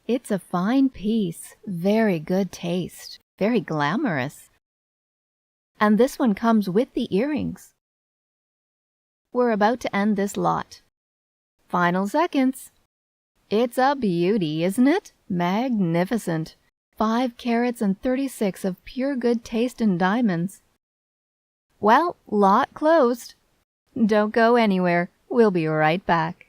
It's a fine piece, very good taste, very glamorous. And this one comes with the earrings. We're about to end this lot. Final seconds. It's a beauty, isn't it? Magnificent. 5 carats and 36 of pure good taste in diamonds. Well, lot closed. Don't go anywhere. We'll be right back.